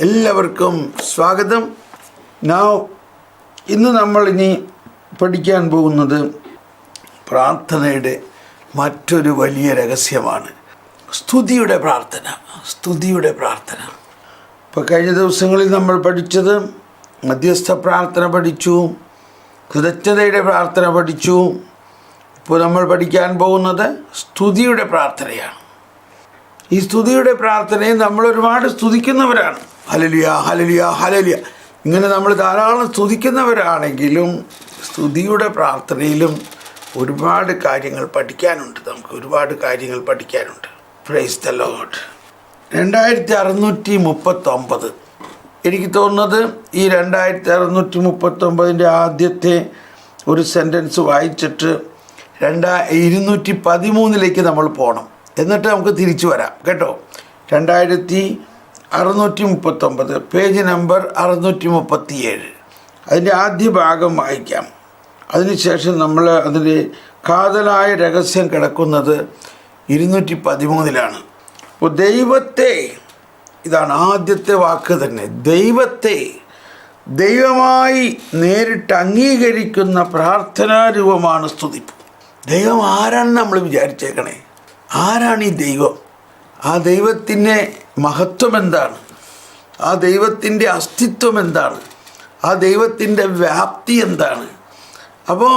എല്ലാവർക്കും സ്വാഗതം. ഇന്ന് നമ്മൾ പഠിക്കാൻ പോകുന്നത് പ്രാർത്ഥനയുടെ മറ്റൊരു വലിയ രഹസ്യമാണ് സ്തുതിയുടെ പ്രാർത്ഥന. ഇപ്പോൾ കഴിഞ്ഞ ദിവസങ്ങളിൽ നമ്മൾ പഠിച്ചത് മധ്യസ്ഥ പ്രാർത്ഥന പഠിച്ചു, കൃതജ്ഞതയുടെ പ്രാർത്ഥന പഠിച്ചു. ഇപ്പോൾ നമ്മൾ പഠിക്കാൻ പോകുന്നത് സ്തുതിയുടെ പ്രാർത്ഥനയാണ്. ഈ സ്തുതിയുടെ പ്രാർത്ഥനയെ നമ്മൾ ഒരുപാട് സ്തുതിക്കുന്നവരാണ്. ഹല്ലേലൂയ ഹല്ലേലൂയ ഹല്ലേലൂയ ഇങ്ങനെ നമ്മൾ ധാരാളം സ്തുതിക്കുന്നവരാണെങ്കിലും സ്തുതിയുടെ പ്രാർത്ഥനയിലും ഒരുപാട് കാര്യങ്ങൾ പഠിക്കാനുണ്ട്. Praise the Lord. 2639 എനിക്ക് തോന്നുന്നത് ഈ 2639 ആദ്യത്തെ ഒരു സെൻറ്റൻസ് വായിച്ചിട്ട് 213 നമ്മൾ പോകണം. എന്നിട്ട് നമുക്ക് തിരിച്ചു വരാം കേട്ടോ. 2639 പേജ് നമ്പർ 637 അതിൻ്റെ ആദ്യ ഭാഗം വായിക്കാം. അതിനുശേഷം നമ്മൾ അതിൻ്റെ കാതലായ രഹസ്യം കിടക്കുന്നത് 213 അപ്പോൾ ദൈവത്തെ, ഇതാണ് ആദ്യത്തെ വാക്ക് തന്നെ, ദൈവമായി നേരിട്ട് അംഗീകരിക്കുന്ന പ്രാർത്ഥനാരൂപമാണ് സ്തുതിപ്പ്. ദൈവം ആരാണെന്ന് നമ്മൾ വിചാരിച്ചേക്കണേ. ആരാണ് ഈ ദൈവം? ആ ദൈവത്തിൻ്റെ മഹത്വം എന്താണ്? ആ ദൈവത്തിൻ്റെ അസ്തിത്വം എന്താണ്? ആ ദൈവത്തിൻ്റെ വ്യാപ്തി എന്താണ്? അപ്പോൾ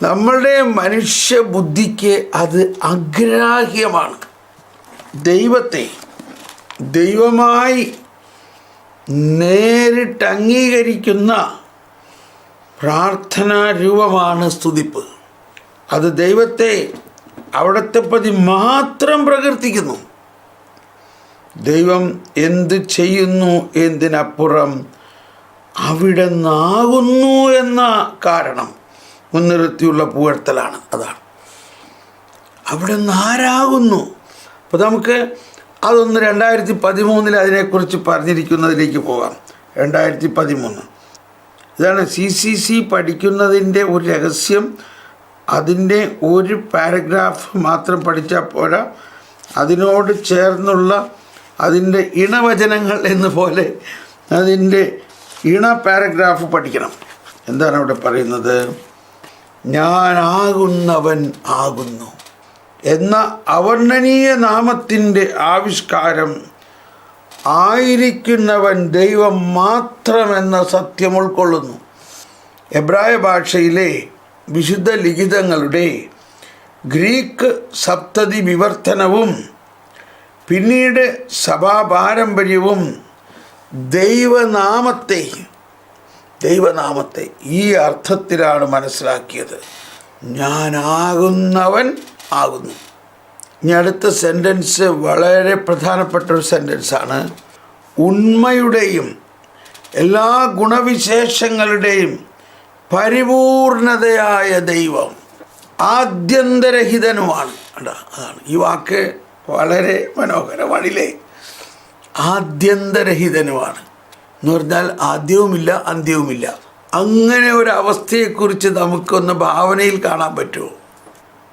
നമ്മളുടെ മനുഷ്യ ബുദ്ധിക്ക് അത് അഗ്രാഹ്യമാണ്. ദൈവത്തെ ദൈവമായി നേരിട്ട് അംഗീകരിക്കുന്ന പ്രാർത്ഥനാ രൂപമാണ് സ്തുതിപ്പ്. അത് ദൈവത്തെ അവിടത്തെ പതി മാത്രം പ്രകീർത്തിക്കുന്നു. ദൈവം എന്ത് ചെയ്യുന്നു എന്നതിനപ്പുറം അവിടെ നിന്നാകുന്നു എന്ന കാരണം മുൻനിർത്തിയുള്ള പുകഴ്ത്തലാണ്. അതാണ് അവിടെ നിന്ന് ആരാകുന്നു. അപ്പോൾ നമുക്ക് അതൊന്ന് 2013 അതിനെക്കുറിച്ച് പറഞ്ഞിരിക്കുന്നതിലേക്ക് പോകാം. 2013 ഇതാണ് CCC പഠിക്കുന്നതിൻ്റെ ഒരു രഹസ്യം. അതിൻ്റെ ഒരു പാരഗ്രാഫ് മാത്രം പഠിച്ചാൽ പോരാ, അതിനോട് ചേർന്നുള്ള അതിൻ്റെ ഇണവചനങ്ങൾ എന്ന പോലെ അതിൻ്റെ ഇണ പാരഗ്രാഫ് പഠിക്കണം. എന്താണ് അവിടെ പറയുന്നത്? ഞാനാകുന്നവൻ ആകുന്നു എന്ന അവർണ്ണനീയ നാമത്തിൻ്റെ ആവിഷ്കാരം ആയിരിക്കുന്നവൻ ദൈവം മാത്രമെന്ന സത്യം ഉൾക്കൊള്ളുന്നു. എബ്രായ ഭാഷയിലെ വിശുദ്ധ ലിഖിതങ്ങളുടെ ഗ്രീക്ക് സപ്തതി വിവർത്തനവും പിന്നീട് സഭാപാരമ്പര്യവും ദൈവനാമത്തെ ഈ അർത്ഥത്തിലാണ് മനസ്സിലാക്കിയത്. ഞാനാകുന്നവൻ ആകുന്നു. ഇനി അടുത്ത സെൻറ്റൻസ് വളരെ പ്രധാനപ്പെട്ട ഒരു സെൻറ്റൻസാണ്. ഉണ്മയുടെയും എല്ലാ ഗുണവിശേഷങ്ങളുടെയും പരിപൂർണതയായ ദൈവം ആദ്യന്തരഹിതനുമാണ്. അതാണ് ഈ വാക്ക് വളരെ മനോഹരമാണില്ലേ. ആദ്യന്തരഹിതനുമാണ് എന്ന് പറഞ്ഞാൽ ആദ്യവുമില്ല അന്ത്യവുമില്ല. അങ്ങനെ ഒരവസ്ഥയെക്കുറിച്ച് നമുക്കൊന്ന് ഭാവനയിൽ കാണാൻ പറ്റുമോ?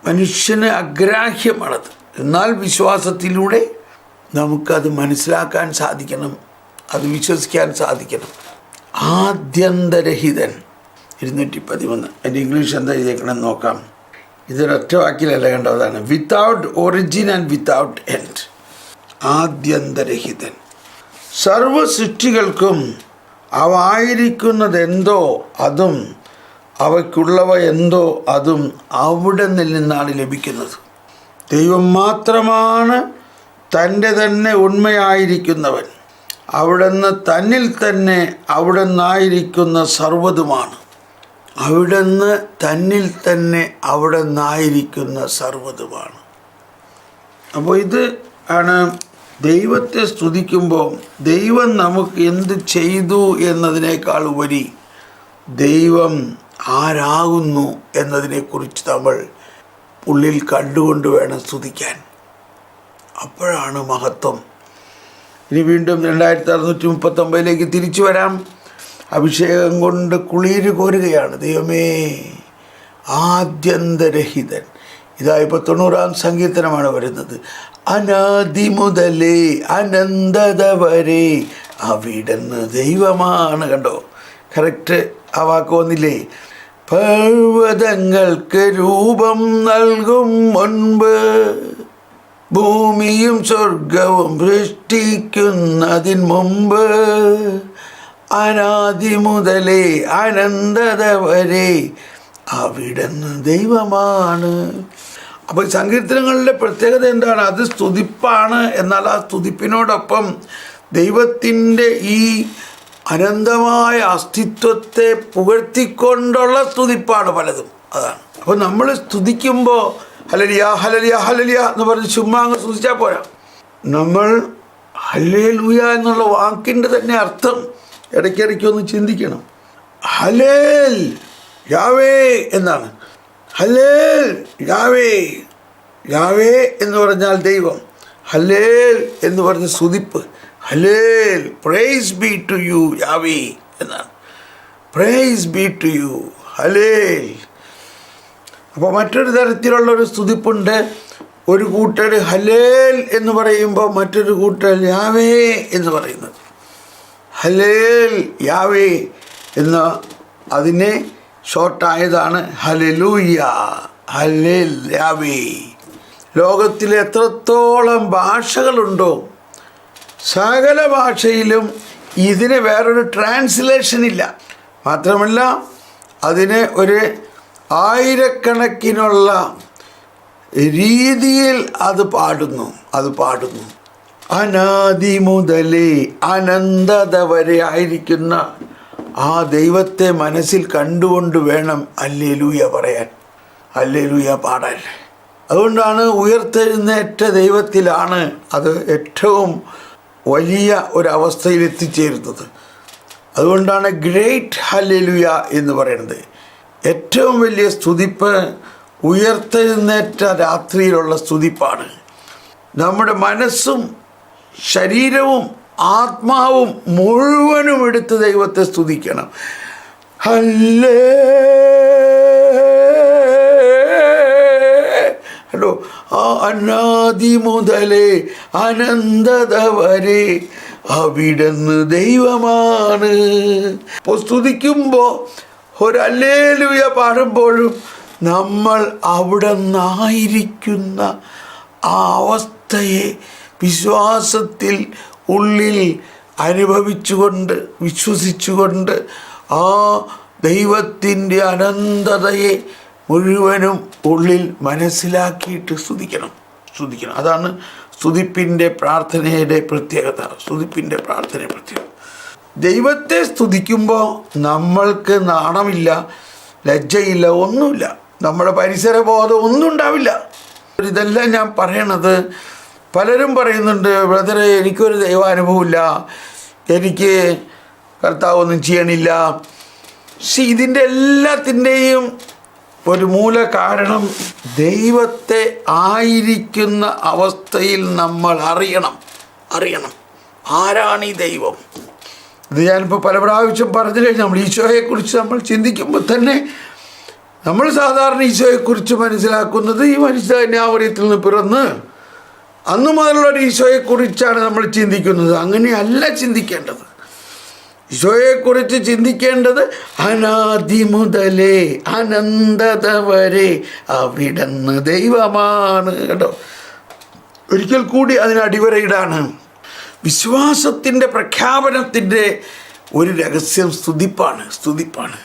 മനുഷ്യന് അഗ്രാഹ്യമാണത്. എന്നാൽ വിശ്വാസത്തിലൂടെ നമുക്കത് മനസ്സിലാക്കാൻ സാധിക്കണം, അത് വിശ്വസിക്കാൻ സാധിക്കണം. ആദ്യന്തരഹിതൻ 213 അതിൻ്റെ ഇംഗ്ലീഷ് എന്താ എഴുതിയേക്കണമെന്ന് നോക്കാം. ഇതൊരൊറ്റ വാക്കിലല്ല കണ്ടതാണ്. Without origin and without end. ആദ്യന്തരഹിതൻ. സർവ സൃഷ്ടികൾക്കും അവ ആയിരിക്കുന്നതെന്തോ അതും അവയ്ക്കുള്ളവ എന്തോ അതും അവിടെ നിന്നാണ് ലഭിക്കുന്നത്. ദൈവം മാത്രമാണ് തൻ്റെ തന്നെ ഉണ്മയായിരിക്കുന്നവൻ. അവിടുന്ന് തന്നിൽ തന്നെ അവിടെ നിന്നായിരിക്കുന്ന സർവ്വതുമാണ്. അവിടുന്ന് തന്നിൽ തന്നെ അവിടെ നിന്നായിരിക്കുന്ന സർവ്വതുമാണ്. അപ്പോൾ ഇത് ആണ് ദൈവത്തെ സ്തുതിക്കുമ്പോൾ ദൈവം നമുക്ക് എന്ത് ചെയ്തു എന്നതിനേക്കാൾ ഉപരി ദൈവം ആരാകുന്നു എന്നതിനെക്കുറിച്ച് നമ്മൾ ഉള്ളിൽ കണ്ടുകൊണ്ട് വേണം സ്തുതിക്കാൻ. അപ്പോഴാണ് മഹത്വം. ഇനി വീണ്ടും 2639 തിരിച്ചു വരാം. അഭിഷേകം കൊണ്ട് കുളിര് കോരുകയാണ്. ദൈവമേ ആദ്യന്തരഹിതൻ. ഇതാ ഇപ്പോൾ 90-ാം സങ്കീർത്തനമാണ് വരുന്നത്. അനാദി മുതലേ അനന്തത വരെ അവിടുന്ന് ദൈവമാണ്. കണ്ടോ, കറക്റ്റ് ആ വാക്ക് വന്നില്ലേ? പർവ്വതങ്ങൾക്ക് രൂപം നൽകും മുൻപ്, ഭൂമിയും സ്വർഗവും സൃഷ്ടിക്കുന്നതിന് മുമ്പ്, അനാദി മുതലേ അനന്തത വരെ അവിടുന്ന് ദൈവമാണ്. അപ്പോൾ സങ്കീർത്തനങ്ങളുടെ പ്രത്യേകത എന്താണ്? അത് സ്തുതിപ്പാണ്. എന്നാൽ ആ സ്തുതിപ്പിനോടൊപ്പം ദൈവത്തിൻ്റെ ഈ അനന്തമായ അസ്തിത്വത്തെ പുകഴ്ത്തിക്കൊണ്ടുള്ള സ്തുതിപ്പാണ് പലതും. അതാണ്. അപ്പോൾ നമ്മൾ സ്തുതിക്കുമ്പോൾ ഹല്ലേലൂയ ഹല്ലേലൂയ ഹല്ലേലൂയ എന്ന് പറഞ്ഞ് ചുമ്മാ അങ്ങ് സ്തുതിച്ചാൽ പോരാ. നമ്മൾ ഹല്ലേലൂയ എന്നുള്ള വാക്കിൻ്റെ തന്നെ അർത്ഥം ഇടയ്ക്കിടയ്ക്കൊന്ന് ചിന്തിക്കണം. ഹല്ലേൽ യാവേ എന്നാണ്. ഹല്ലേൽ യാവേ. യാവേ എന്ന് പറഞ്ഞാൽ ദൈവം, ഹല്ലേൽ എന്ന് പറഞ്ഞ സ്തുതിപ്പ്. ഹല്ലേൽ, praise be to you Yahweh എന്നാണ്. പ്രൈസ് ബി ടു യു, ഹല്ലേൽ. അപ്പോൾ മറ്റൊരു തരത്തിലുള്ളൊരു സ്തുതിപ്പുണ്ട്. ഒരു കൂട്ടർ ഹല്ലേൽ എന്ന് പറയുമ്പോൾ മറ്റൊരു കൂട്ടർ യാവേ എന്ന് പറയുന്നത്. ഹല്ലേൽ യാവേ എന്ന അതിനെ ഷോർട്ടായതാണ് ഹല്ലേലൂയ, ഹല്ലേൽ യാവേ. ലോകത്തിൽ എത്രത്തോളം ഭാഷകളുണ്ടോ, സകല ഭാഷയിലും ഇതിന് വേറൊരു ട്രാൻസ്ലേഷൻ ഇല്ല. മാത്രമല്ല അതിന് ഒരു ആയിരക്കണക്കിനുള്ള രീതിയിൽ അത് പാടുന്നു. അനാദി മുതലേ അനന്തത വരെ ആയിരിക്കുന്ന ആ ദൈവത്തെ മനസ്സിൽ കണ്ടുകൊണ്ട് വേണം ഹല്ലേലൂയ പറയാൻ, ഹല്ലേലൂയ പാടാൻ. അതുകൊണ്ടാണ് ഉയർത്തെഴുന്നേറ്റ ദൈവത്തിലാണ് അത് ഏറ്റവും വലിയ ഒരവസ്ഥയിൽ എത്തിച്ചേരുന്നത്. അതുകൊണ്ടാണ് ഗ്രേറ്റ് ഹല്ലേലൂയ എന്ന് പറയുന്നത്. ഏറ്റവും വലിയ സ്തുതിപ്പ് ഉയർത്തെഴുന്നേറ്റ രാത്രിയിലുള്ള സ്തുതിപ്പാണ്. നമ്മുടെ മനസ്സും ശരീരവും ആത്മാവും മുഴുവനും എടുത്ത് ദൈവത്തെ സ്തുതിക്കണം. ഹലോ, ആ അനാദി മുതലേ അനന്തത വരെ അവിടുന്ന് ദൈവമാണ്. അപ്പോൾ സ്തുതിക്കുമ്പോൾ ഒരു ഹല്ലേലൂയ പാടുമ്പോഴും നമ്മൾ അവിടെ നിന്നായിരിക്കുന്ന ആ അവസ്ഥയെ വിശ്വാസത്തിൽ ഉള്ളിൽ അനുഭവിച്ചുകൊണ്ട് വിശ്വസിച്ചുകൊണ്ട് ആ ദൈവത്തിൻ്റെ അനന്തതയെ മുഴുവനും ഉള്ളിൽ മനസ്സിലാക്കിയിട്ട് സ്തുതിക്കണം. അതാണ് സ്തുതിപ്പിൻ്റെ പ്രാർത്ഥനയുടെ പ്രത്യേകത. ദൈവത്തെ സ്തുതിക്കുമ്പോൾ നമ്മൾക്ക് നാണമില്ല, ലജ്ജയില്ല, ഒന്നുമില്ല. നമ്മുടെ പരിസരബോധം ഒന്നും ഉണ്ടാവില്ല. ഇതെല്ലാം ഞാൻ പറയണത്, പലരും പറയുന്നുണ്ട്, ബ്രദറെ എനിക്കൊരു ദൈവാനുഭവമില്ല, എനിക്ക് കർത്താവൊന്നും ചെയ്യണില്ല. പക്ഷെ ഇതിൻ്റെ എല്ലാത്തിൻ്റെയും ഒരു മൂല കാരണം ദൈവത്തെ ആയിരിക്കുന്ന അവസ്ഥയിൽ നമ്മൾ അറിയണം. ആരാണ് ഈ ദൈവം? ഇത് ഞാനിപ്പോൾ പല പ്രാവശ്യം പറഞ്ഞു കഴിഞ്ഞാൽ നമ്മൾ ഈശോയെക്കുറിച്ച് നമ്മൾ ചിന്തിക്കുമ്പോൾ തന്നെ നമ്മൾ സാധാരണ ഈശോയെക്കുറിച്ച് മനസ്സിലാക്കുന്നത് ഈ മനുഷ്യനാവര്യത്തിൽ നിന്ന് പിറന്ന് അന്ന് മുതലുള്ളൊരു ഈശോയെക്കുറിച്ചാണ് നമ്മൾ ചിന്തിക്കുന്നത്. അങ്ങനെയല്ല ചിന്തിക്കേണ്ടത്. ഈശോയെക്കുറിച്ച് ചിന്തിക്കേണ്ടത് അനാദി മുതലേ അനന്തത വരെ അവിടുന്ന് ദൈവമാണ്. കേട്ടോ, ഒരിക്കൽ കൂടി അതിന് അടിവരയിടാണ്. വിശ്വാസത്തിൻ്റെ പ്രഖ്യാപനത്തിൻ്റെ ഒരു രഹസ്യം സ്തുതിപ്പാണ്.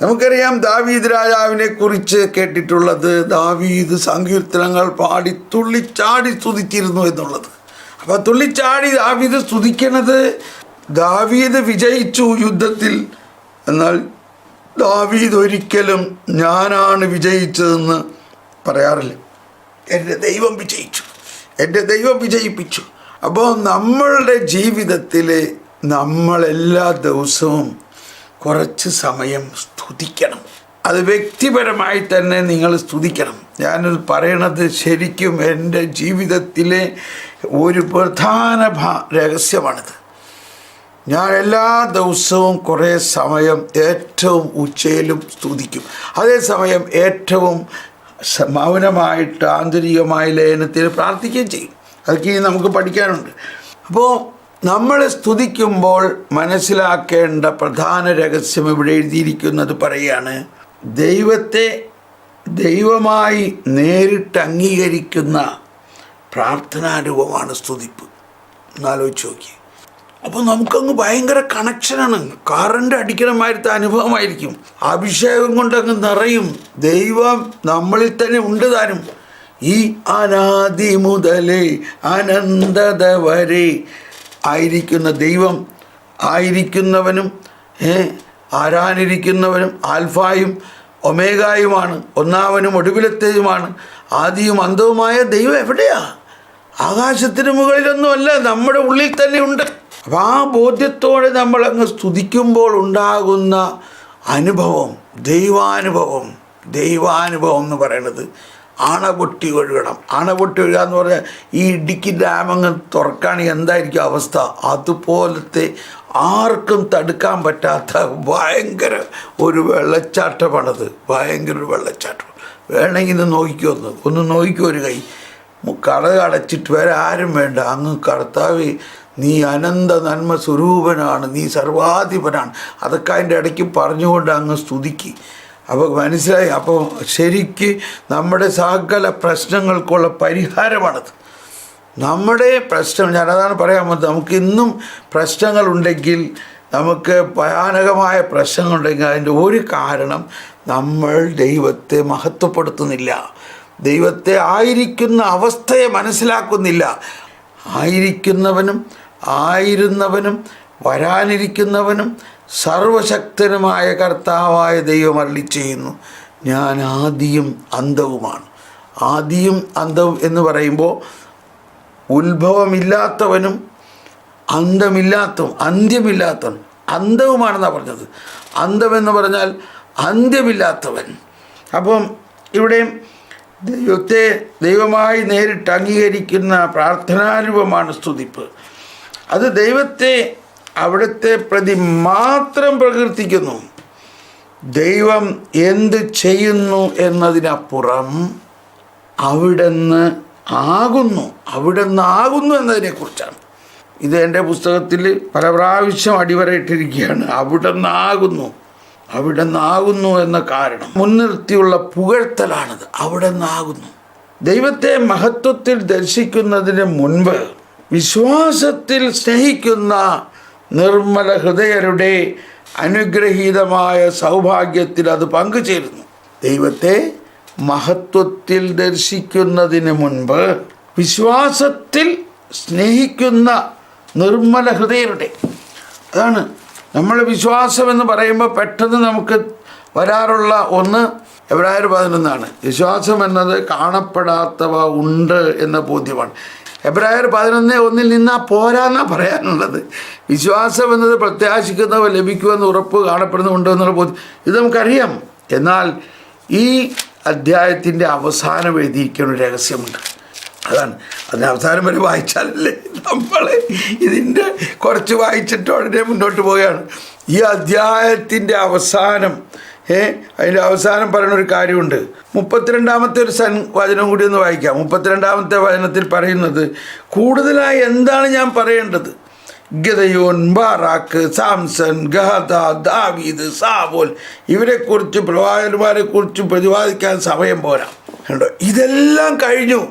നമുക്കറിയാം ദാവീദ് രാജാവിനെ കുറിച്ച് കേട്ടിട്ടുള്ളത്, ദാവീദ് സങ്കീർത്തനങ്ങൾ പാടി തുള്ളിച്ചാടി സ്തുതിച്ചിരുന്നു എന്നുള്ളത്. അപ്പോൾ തുള്ളിച്ചാടി ദാവീദ് സ്തുതിക്കണത്, ദാവീദ് വിജയിച്ചു യുദ്ധത്തിൽ, എന്നാൽ ദാവീദ് ഒരിക്കലും ഞാനാണ് വിജയിച്ചതെന്ന് പറയാറില്ല. എൻ്റെ ദൈവം വിജയിപ്പിച്ചു. അപ്പോൾ നമ്മളുടെ ജീവിതത്തിൽ നമ്മളെല്ലാ ദിവസവും കുറച്ച് സമയം സ്തുതിക്കണം. അത് വ്യക്തിപരമായി തന്നെ നിങ്ങൾ സ്തുതിക്കണം. ഞാനത് പറയണത് ശരിക്കും എൻ്റെ ജീവിതത്തിലെ ഒരു പ്രധാന രഹസ്യമാണിത്. ഞാൻ എല്ലാ ദിവസവും കുറേ സമയം ഏറ്റവും ഉച്ചയിലും സ്തുതിക്കും. അതേസമയം ഏറ്റവും മൗനമായിട്ട് ആന്തരികമായ ലയനത്തിൽ പ്രാർത്ഥിക്കുകയും ചെയ്യും. അതൊക്കെ നമുക്ക് പഠിക്കാനുണ്ട്. അപ്പോൾ നമ്മൾ സ്തുതിക്കുമ്പോൾ മനസ്സിലാക്കേണ്ട പ്രധാന രഹസ്യം ഇവിടെ എഴുതിയിരിക്കുന്നത് പറയുകയാണ്, ദൈവത്തെ ദൈവമായി നേരിട്ട് അംഗീകരിക്കുന്ന പ്രാർത്ഥനാരൂപമാണ് സ്തുതിപ്പ്. എന്നാലോചിച്ച് നോക്കി. അപ്പോൾ നമുക്കങ്ങ് ഭയങ്കര കണക്ഷനാണ്. കറണ്ട് അടിക്കണമായിരുത്ത അനുഭവമായിരിക്കും. അഭിഷേകം കൊണ്ടങ്ങ് നിറയും. ദൈവം നമ്മളിൽ തന്നെ ഉണ്ട് താനും. ഈ അനാദി മുതലേ അനന്തത വരെ ആയിരിക്കുന്ന ദൈവം ആയിരിക്കുന്നവനും ആരാനിരിക്കുന്നവനും ആൽഫായും ഒമേഗായുമാണ്, ഒന്നാമനും ഒടുവിലത്തേതുമാണ്, ആദിയും അന്തവുമായ ദൈവം എവിടെയാ? ആകാശത്തിന് മുകളിലൊന്നുമല്ല, നമ്മുടെ ഉള്ളിൽ തന്നെ ഉണ്ട്. അപ്പം ആ ബോധ്യത്തോടെ നമ്മളങ്ങ് സ്തുതിക്കുമ്പോൾ ഉണ്ടാകുന്ന അനുഭവം, ദൈവാനുഭവം എന്ന് പറയുന്നത് അണപൊട്ടി ഒഴുകണം. അണപൊട്ടി ഒഴുകുക എന്ന് പറഞ്ഞാൽ ഈ ഇടുക്കി ഡാമങ്ങ് തുറക്കുകയാണെങ്കിൽ എന്തായിരിക്കും അവസ്ഥ? അതുപോലത്തെ ആർക്കും തടുക്കാൻ പറ്റാത്ത ഭയങ്കര ഒരു വെള്ളച്ചാട്ടമാണത്. ഭയങ്കര ഒരു വെള്ളച്ചാട്ടം. വേണമെങ്കിൽ ഒന്ന് നോക്കിക്കോ ഒരു കൈ. കട അടച്ചിട്ട് വരെ ആരും വേണ്ട. അങ്ങ് കർത്താവേ, നീ അനന്ത നന്മ സ്വരൂപനാണ്, നീ സർവാധിപനാണ്. അതൊക്കെ അതിൻ്റെ ഇടയ്ക്ക് പറഞ്ഞുകൊണ്ട് അങ്ങ് സ്തുതിക്ക്. അപ്പോൾ മനസ്സിലായി. അപ്പോൾ ശരിക്ക് നമ്മുടെ സകല പ്രശ്നങ്ങൾക്കുള്ള പരിഹാരമാണത്. നമ്മുടെ പ്രശ്നം, ഞാനതാണ് പറയാൻ വന്നത്, നമുക്ക് ഇന്നും പ്രശ്നങ്ങളുണ്ടെങ്കിൽ, നമുക്ക് ഭയാനകമായ പ്രശ്നങ്ങളുണ്ടെങ്കിൽ അതിൻ്റെ ഒരു കാരണം നമ്മൾ ദൈവത്തെ മഹത്വപ്പെടുത്തുന്നില്ല. ദൈവത്തെ ആയിരിക്കുന്ന അവസ്ഥയെ മനസ്സിലാക്കുന്നില്ല. ആയിരിക്കുന്നവനും ആയിരുന്നവനും വരാനിരിക്കുന്നവനും സർവശക്തനുമായ കർത്താവായ ദൈവം അരുളി ചെയ്യുന്നു, ഞാൻ ആദിയും അന്തവുമാണ്. ആദിയും അന്തവും എന്ന് പറയുമ്പോൾ ഉത്ഭവമില്ലാത്തവനും അന്ത്യമില്ലാത്തവൻ അന്തവുമാണെന്നാണ് പറഞ്ഞത്. അന്തമെന്ന് പറഞ്ഞാൽ അന്ത്യമില്ലാത്തവൻ. അപ്പം ഇവിടെ ദൈവത്തെ ദൈവമായി നേരിട്ട് അംഗീകരിക്കുന്ന പ്രാർത്ഥനാരൂപമാണ് സ്തുതിപ്പ്. അത് ദൈവത്തെ അവിടുത്തെ പ്രതി മാത്രം പ്രകീർത്തിക്കുന്നു. ദൈവം എന്ത് ചെയ്യുന്നു എന്നതിനപ്പുറം അവിടുന്ന് ആകുന്നു എന്നതിനെക്കുറിച്ചാണ്. ഇത് എൻ്റെ പുസ്തകത്തിൽ പല പ്രാവശ്യം അടിവരയിട്ടിരിക്കുകയാണ്. അവിടുന്നാകുന്നു എന്ന കാരണം മുൻനിർത്തിയുള്ള പുകഴ്ത്തലാണത്. അവിടുന്നാകുന്നു. ദൈവത്തെ മഹത്വത്തിൽ ദർശിക്കുന്നതിന് മുൻപ് വിശ്വാസത്തിൽ സ്നേഹിക്കുന്ന നിർമ്മല ഹൃദയരുടെ അനുഗ്രഹീതമായ സൗഭാഗ്യത്തിൽ അത് പങ്കുചേരുന്നു. ദൈവത്തെ മഹത്വത്തിൽ ദർശിക്കുന്നതിന് മുൻപ് വിശ്വാസത്തിൽ സ്നേഹിക്കുന്ന നിർമ്മല ഹൃദയരുടെ, അതാണ് നമ്മൾ വിശ്വാസം എന്ന് പറയുമ്പോൾ പെട്ടെന്ന് നമുക്ക് വരാറുള്ള ഒന്ന് എബ്രായർ 11 വിശ്വാസം എന്നത് കാണപ്പെടാത്തവ ഉണ്ട് എന്ന ബോധ്യമാണ്. എബ്രായർ 11:1 നിന്നാ പോരാന്നാ പറയാനുള്ളത്. വിശ്വാസം എന്നത് പ്രത്യാശിക്കുന്നവ ലഭിക്കുമെന്ന് ഉറപ്പ് കാണപ്പെടുന്നുണ്ടോ എന്നുള്ള ബോധ്യം, ഇത് നമുക്കറിയാം. എന്നാൽ ഈ അധ്യായത്തിൻ്റെ അവസാനം എഴുതിയിരിക്കുന്ന ഒരു രഹസ്യമുണ്ട്. അതാണ് അതിന് അവസാനം വരെ വായിച്ചാലല്ലേ നമ്മൾ ഇതിൻ്റെ കുറച്ച് വായിച്ചിട്ട് ഉടനെ മുന്നോട്ട് പോവുകയാണ്. ഈ അധ്യായത്തിൻ്റെ അവസാനം അതിൻ്റെ അവസാനം പറയുന്നൊരു കാര്യമുണ്ട്. 32-ാമത്തെ ഒരു വചനം കൂടി ഒന്ന് വായിക്കാം. 32-ാമത്തെ വചനത്തിൽ പറയുന്നത്, കൂടുതലായി എന്താണ് ഞാൻ പറയേണ്ടത്? ഗദയോൻ, ബാറാക്ക്, സാംസൺ, ഗഹദ, ദാവീദ്, സാവോൽ, ഇവരെക്കുറിച്ച് പ്രവാചകന്മാരെക്കുറിച്ച് പ്രതിപാദിക്കാൻ സമയം പോരാ. കണ്ടോ, ഇതെല്ലാം കഴിഞ്ഞു.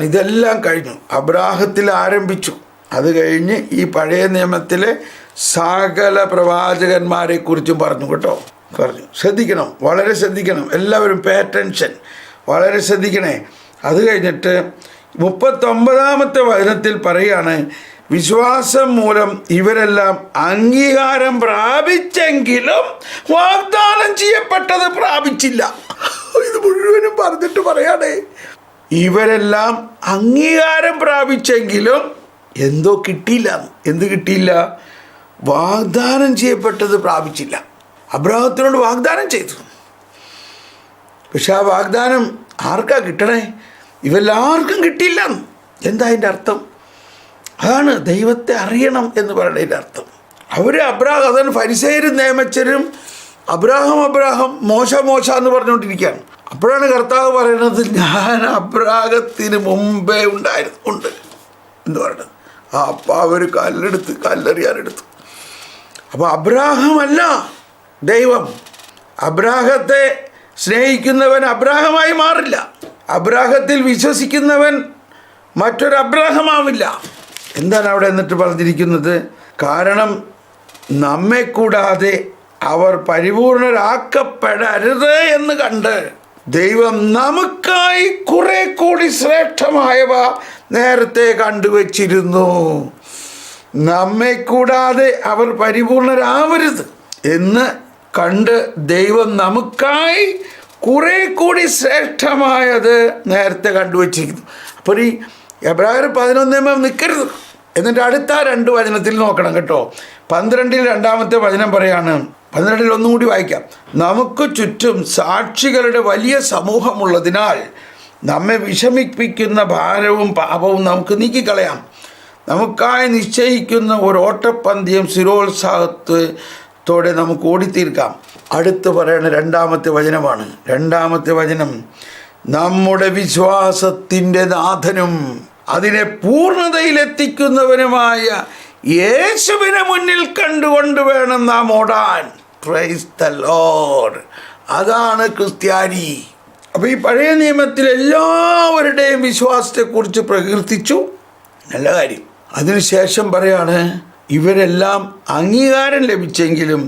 ഇതെല്ലാം കഴിഞ്ഞു. അബ്രാഹത്തിൽ ആരംഭിച്ചു. അത് കഴിഞ്ഞ് ഈ പഴയ നിയമത്തിലെ സകല പ്രവാചകന്മാരെക്കുറിച്ചും പറഞ്ഞു. ശ്രദ്ധിക്കണം, വളരെ ശ്രദ്ധിക്കണം. എല്ലാവരും പേ അറ്റൻഷൻ, വളരെ ശ്രദ്ധിക്കണേ. അത് കഴിഞ്ഞിട്ട് 39-ാമത്തെ വചനത്തിൽ പറയാണ്, വിശ്വാസം മൂലം ഇവരെല്ലാം അംഗീകാരം പ്രാപിച്ചെങ്കിലും വാഗ്ദാനം ചെയ്യപ്പെട്ടത് പ്രാപിച്ചില്ല. ഇത് മുഴുവനും പറഞ്ഞിട്ട് പറയാണേ, ഇവരെല്ലാം അംഗീകാരം പ്രാപിച്ചെങ്കിലും എന്തോ കിട്ടിയില്ല. എന്ത് കിട്ടിയില്ല? വാഗ്ദാനം ചെയ്യപ്പെട്ടത് പ്രാപിച്ചില്ല. അബ്രാഹത്തിനോട് വാഗ്ദാനം ചെയ്തു, പക്ഷെ ആ വാഗ്ദാനം ആർക്കാ കിട്ടണേ? ഇവരെല്ലാവർക്കും കിട്ടിയില്ല. എന്താ അതിൻ്റെ അർത്ഥം? അതാണ് ദൈവത്തെ അറിയണം എന്ന് പറയുന്നതിൻ്റെ അർത്ഥം. അതാണ് ഫരിസേയരും നിയമജ്ഞരും അബ്രാഹം മോശ എന്ന് പറഞ്ഞുകൊണ്ടിരിക്കുകയാണ്. അപ്പോഴാണ് കർത്താവ് പറയുന്നത്, ഞാൻ അബ്രാഹത്തിന് മുമ്പേ ഉണ്ട് എന്ന് പറയുന്നത്. അപ്പം അവർ കല്ലെറിയാനെടുത്തു. അപ്പോൾ അബ്രാഹമല്ല ദൈവം. അബ്രാഹത്തെ സ്നേഹിക്കുന്നവൻ അബ്രാഹമായി മാറില്ല. അബ്രാഹത്തിൽ വിശ്വസിക്കുന്നവൻ മറ്റൊരു അബ്രാഹമാവില്ല. എന്താണ് അവിടെ എന്നിട്ട് പറഞ്ഞിരിക്കുന്നത്? കാരണം നമ്മെ കൂടാതെ അവർ പരിപൂർണരാക്കപ്പെടരുത് എന്ന് കണ്ട് ദൈവം നമുക്കായി കുറെ കൂടി ശ്രേഷ്ഠമായവ നേരത്തെ കണ്ടുവച്ചിരുന്നു. നമ്മെ കൂടാതെ അവർ പരിപൂർണരാവരുത് എന്ന് കണ്ട് ദൈവം നമുക്കായി കുറെ കൂടി ശ്രേഷ്ഠമായത് നേരത്തെ കണ്ടുവച്ചിരിക്കുന്നു. അപ്പോൾ ഈ എബ്രായർ 11 നിൽക്കരുത്. എന്നിട്ട് അടുത്ത 2 വചനത്തിൽ നോക്കണം കേട്ടോ. 12 രണ്ടാമത്തെ വചനം പറയാണ്. 12 ഒന്നും കൂടി വായിക്കാം. നമുക്ക് ചുറ്റും സാക്ഷികളുടെ വലിയ സമൂഹമുള്ളതിനാൽ നമ്മെ വിഷമിപ്പിക്കുന്ന ഭാരവും പാപവും നമുക്ക് നീക്കിക്കളയാം. നമുക്കായി നിശ്ചയിക്കുന്ന ഒരു ഓട്ടപ്പന്തയം സ്ഥിരോത്സാഹത്തോടെ നമുക്ക് ഓടിത്തീർക്കാം. അടുത്ത് പറയുന്ന 2ാമത്തെ വചനമാണ്. 2ാമത്തെ വചനം, നമ്മുടെ വിശ്വാസത്തിൻ്റെ നാഥനും അതിനെ പൂർണ്ണതയിലെത്തിക്കുന്നവനുമായ യേശുവിനെ മുന്നിൽ കണ്ടുകൊണ്ട് വേണം നാം ഓടാൻ. Praise the Lord. അതാണ് ക്രിസ്ത്യാനി. അപ്പോൾ ഈ പഴയ നിയമത്തിൽ എല്ലാവരുടെയും വിശ്വാസത്തെക്കുറിച്ച് പ്രകീർത്തിച്ചു. നല്ല കാര്യം. അതിനുശേഷം പറയാണ്, ഇവരെല്ലാം അംഗീകാരം ലഭിച്ചെങ്കിലും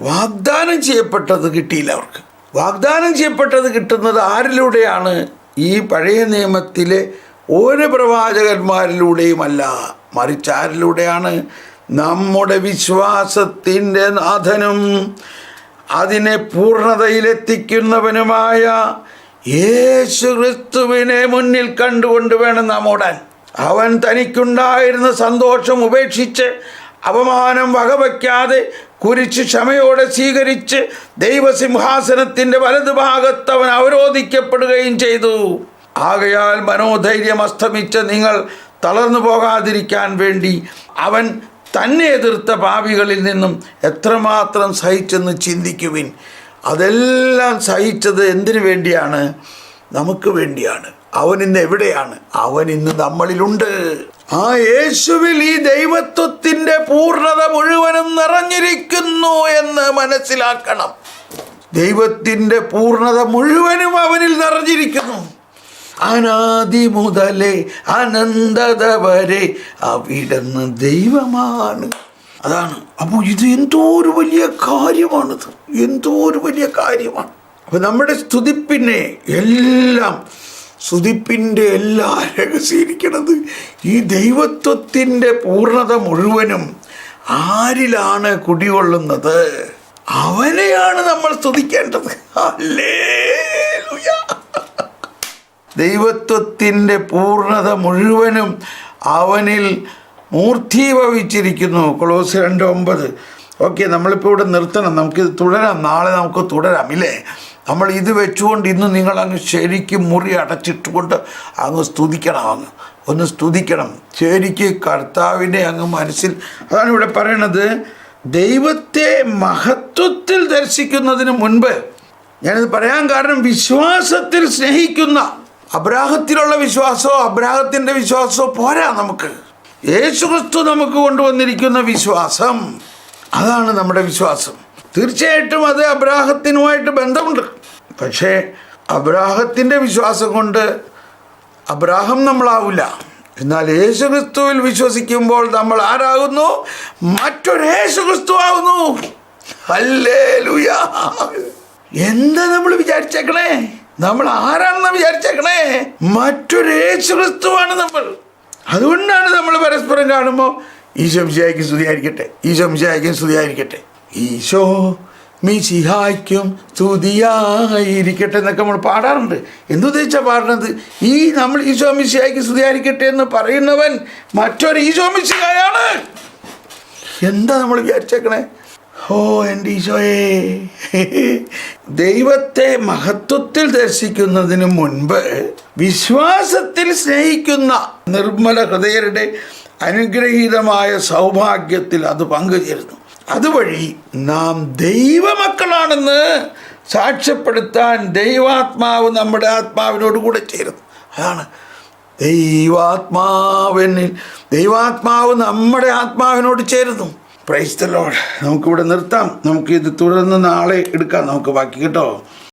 വാഗ്ദാനം ചെയ്യപ്പെട്ടത് കിട്ടിയില്ല അവർക്ക്. വാഗ്ദാനം ചെയ്യപ്പെട്ടത് കിട്ടുന്നത് ആരിലൂടെയാണ്? ഈ പഴയ നിയമത്തിലെ ഒരു പ്രവാചകന്മാരിലൂടെയുമല്ല, മറിച്ച് ആരിലൂടെയാണ്? നമ്മുടെ വിശ്വാസത്തിൻ്റെ നാഥനും അതിനെ പൂർണ്ണതയിലെത്തിക്കുന്നവനുമായ യേശു ക്രിസ്തുവിനെ മുന്നിൽ കണ്ടുകൊണ്ട് വേണം നാം ഓടാൻ. അവൻ തനിക്കുണ്ടായിരുന്ന സന്തോഷം ഉപേക്ഷിച്ച് അപമാനം വകവയ്ക്കാതെ കുരിശ് ക്ഷമയോടെ സ്വീകരിച്ച് ദൈവസിംഹാസനത്തിൻ്റെ വലതുഭാഗത്ത് അവൻ അവരോധിക്കപ്പെടുകയും ചെയ്തു. ആകയാൽ മനോധൈര്യം അസ്തമിച്ച നിങ്ങൾ തളർന്നു പോകാതിരിക്കാൻ വേണ്ടി അവൻ തന്നെ എതിർത്ത പാപികളിൽ നിന്നും എത്രമാത്രം സഹിച്ചെന്ന് ചിന്തിക്കുവിൻ. അതെല്ലാം സഹിച്ചത് എന്തിനു വേണ്ടിയാണ്? നമുക്ക് വേണ്ടിയാണ്. അവൻ ഇന്ന് എവിടെയാണ്? അവൻ ഇന്ന് നമ്മളിലുണ്ട്. ആ യേശുവിൽ ഈ ദൈവത്വത്തിൻ്റെ പൂർണ്ണത മുഴുവനും നിറഞ്ഞിരിക്കുന്നു എന്ന് മനസ്സിലാക്കണം. ദൈവത്തിൻ്റെ പൂർണ്ണത മുഴുവനും അവനിൽ നിറഞ്ഞിരിക്കുന്നു. അനാദി മുതലേ അനന്തത വരെ അവിടുന്ന് ദൈവമാണ്. അതാണ്. അപ്പോൾ ഇത് എന്തോ ഒരു വലിയ കാര്യമാണിത്, എന്തോ ഒരു വലിയ കാര്യമാണ്. അപ്പോൾ നമ്മുടെ സ്തുതിപ്പിൻ്റെ എല്ലാ രഹസ്യരിക്കണത് ഈ ദൈവത്വത്തിൻ്റെ പൂർണ്ണത മുഴുവനും ആരിലാണ് കുടികൊള്ളുന്നത്? അവനെയാണ് നമ്മൾ സ്തുതിക്കേണ്ടത്. ഹല്ലേലൂയ. ദൈവത്വത്തിൻ്റെ പൂർണ്ണത മുഴുവനും അവനിൽ മൂർത്തീഭവിച്ചിരിക്കുന്നു. കൊളോസ്യർ 2:9. ഓക്കെ, നമ്മളിപ്പോൾ ഇവിടെ നിർത്തണം. നമുക്കിത് തുടരാം, നാളെ നമുക്ക് തുടരാം ഇല്ലേ? നമ്മൾ ഇത് വെച്ചുകൊണ്ട് ഇന്ന് നിങ്ങളങ്ങ് ശരിക്കും മുറി അടച്ചിട്ടുകൊണ്ട് അങ്ങ് സ്തുതിക്കണം. ഒന്ന് സ്തുതിക്കണം ശരിക്ക് കർത്താവിനെ അങ്ങ് മനസ്സിൽ. അതാണ് ഇവിടെ പറയണത്. ദൈവത്തെ മഹത്വത്തിൽ ദർശിക്കുന്നതിന് മുൻപ്, ഞാനിത് പറയാൻ കാരണം, വിശ്വാസത്തിൽ സ്നേഹിക്കുന്ന അബ്രാഹത്തിലുള്ള വിശ്വാസമോ അബ്രാഹത്തിൻ്റെ വിശ്വാസമോ പോരാ നമുക്ക്. യേശുക്രിസ്തു നമുക്ക് കൊണ്ടുവന്നിരിക്കുന്ന വിശ്വാസം, അതാണ് നമ്മുടെ വിശ്വാസം. തീർച്ചയായിട്ടും അത് അബ്രാഹത്തിനുമായിട്ട് ബന്ധമുണ്ട്. പക്ഷേ അബ്രാഹത്തിൻ്റെ വിശ്വാസം കൊണ്ട് അബ്രാഹം നമ്മളാവില്ല. എന്നാൽ യേശുക്രിസ്തുവിൽ വിശ്വസിക്കുമ്പോൾ നമ്മൾ ആരാകുന്നു? മറ്റൊരു യേശുക്രിസ്തു ആകുന്നു. ഹല്ലേലൂയ. എന്താ നമ്മൾ വിചാരിച്ചേക്കണേ? നമ്മൾ ആരാണെന്ന് വിചാരിച്ചേക്കണേ? മറ്റൊരു യേശുക്രിസ്തുവാണ് നമ്മൾ. അതുകൊണ്ടാണ് നമ്മൾ പരസ്പരം കാണുമ്പോൾ ഈശോ മിശിഹായ്ക്കും സ്തുതിയായിരിക്കട്ടെ, ഈശോ മിശിഹായ്ക്കും സ്തുതിയായിരിക്കട്ടെ, ഈശോ മിശിഹായ്ക്കും സ്തുതിയായിരിക്കട്ടെ എന്നൊക്കെ നമ്മൾ പാടാറുണ്ട്. എന്തുദ്ദേശിച്ചാണ് പാടുന്നത്? നമ്മൾ ഈശോ മിശിഹായ്ക്ക് സ്തുതിയായിരിക്കട്ടെ എന്ന് പറയുന്നവൻ മറ്റൊരു ഈശോ മിശിഹായാണ്. എന്താ നമ്മൾ വിചാരിച്ചേക്കണേ? ഓ എൻ്റെ ഈശോയെ. ദൈവത്തെ മഹത്വത്തിൽ ദർശിക്കുന്നതിന് മുൻപ് വിശ്വാസത്തിൽ സ്നേഹിക്കുന്ന നിർമ്മല ഹൃദയരുടെ അനുഗ്രഹീതമായ സൗഭാഗ്യത്തിൽ അത് പങ്കുചേരുന്നു. അതുവഴി നാം ദൈവമക്കളാണെന്ന് സാക്ഷ്യപ്പെടുത്താൻ ദൈവാത്മാവ് നമ്മുടെ ആത്മാവിനോട് കൂടെ ചേരുന്നു. അതാണ് ദൈവാത്മാവെന്നിൽ, ദൈവാത്മാവ് നമ്മുടെ ആത്മാവിനോട് ചേരുന്നു. Praise the Lord. നമുക്കിവിടെ നിർത്താം. നമുക്കിത് തുടർന്ന് നാളെ എടുക്കാം. നമുക്ക് ബാക്കി കേട്ടോ.